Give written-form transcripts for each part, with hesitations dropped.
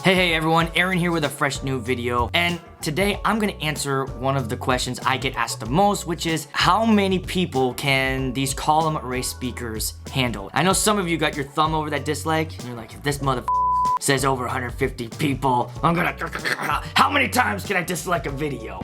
Hey everyone, Aaron here with a fresh new video, and today I'm gonna answer one of the questions I get asked the most, which is how many people can these column array speakers handle? I know some of you got your thumb over that dislike, and you're like, if this mother says over 150 people, I'm gonna, how many times can I dislike a video?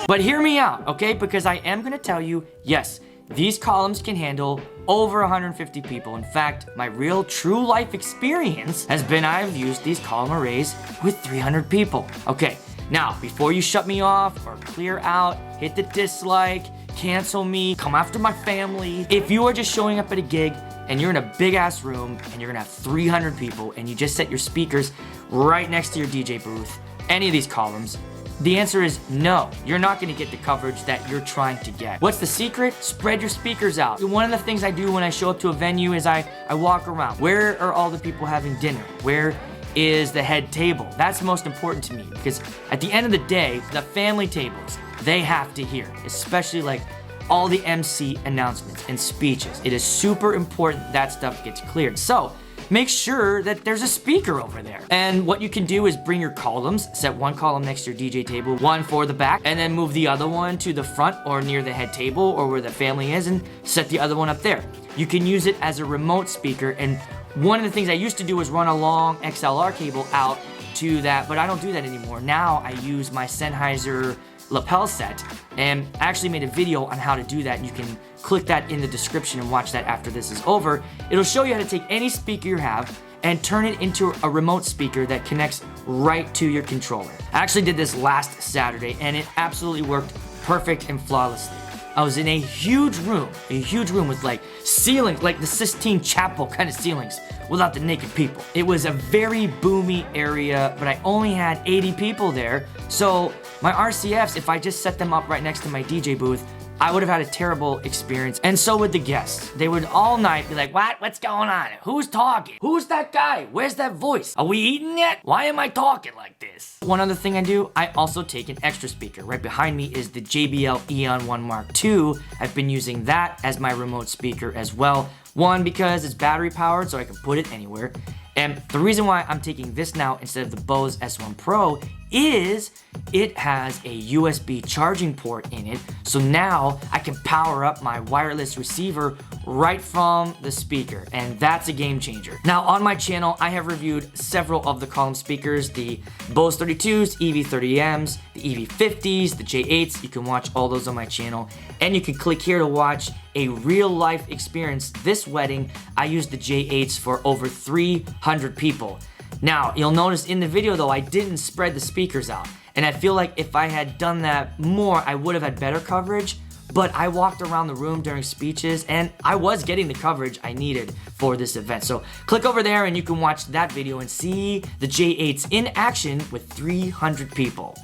But hear me out, okay? Because I am gonna tell you, yes, these columns can handle over 150 people. In fact, my real true life experience has been I've used these column arrays with 300 people. Okay, now, before you shut me off or clear out, hit the dislike, cancel me, come after my family. If you are just showing up at a gig and you're in a big ass room and you're gonna have 300 people and you just set your speakers right next to your DJ booth, any of these columns, the answer is no. You're not gonna get the coverage that you're trying to get. What's the secret? Spread your speakers out. One of the things I do when I show up to a venue is I walk around. Where are all the people having dinner? Where is the head table? That's most important to me because at the end of the day, the family tables, they have to hear, especially like all the MC announcements and speeches. It is super important that stuff gets cleared. So, make sure that there's a speaker over there. And what you can do is bring your columns, set one column next to your DJ table, one for the back, and then move the other one to the front or near the head table or where the family is and set the other one up there. You can use it as a remote speaker, and one of the things I used to do was run a long XLR cable out to that, but I don't do that anymore. Now I use my Sennheiser lapel set, and I actually made a video on how to do that, and you can click that in the description and watch that after this is over. It'll show you how to take any speaker you have and turn it into a remote speaker that connects right to your controller. I actually did this last Saturday and it absolutely worked perfect and flawlessly. I was in a huge room with like ceilings, like the Sistine Chapel kind of ceilings without the naked people. It was a very boomy area, but I only had 80 people there. So my RCFs, if I just set them up right next to my DJ booth, I would have had a terrible experience. And so would the guests. They would all night be like, what? What's going on? Who's talking? Who's that guy? Where's that voice? Are we eating yet? Why am I talking like this? One other thing I do, I also take an extra speaker. Right behind me is the JBL Eon 1 Mark II. I've been using that as my remote speaker as well. One, because it's battery powered, so I can put it anywhere. And the reason why I'm taking this now instead of the Bose S1 Pro is it has a USB charging port in it. So now I can power up my wireless receiver right from the speaker, and that's a game changer. Now on my channel, I have reviewed several of the column speakers, the Bose 32s, EV30Ms, the EV50s, the J8s. You can watch all those on my channel, and you can click here to watch a real life experience. This wedding, I used the J8s for over 300 people. Now, you'll notice in the video though, I didn't spread the speakers out. And I feel like if I had done that more, I would have had better coverage. But I walked around the room during speeches and I was getting the coverage I needed for this event. So click over there and you can watch that video and see the J8s in action with 300 people.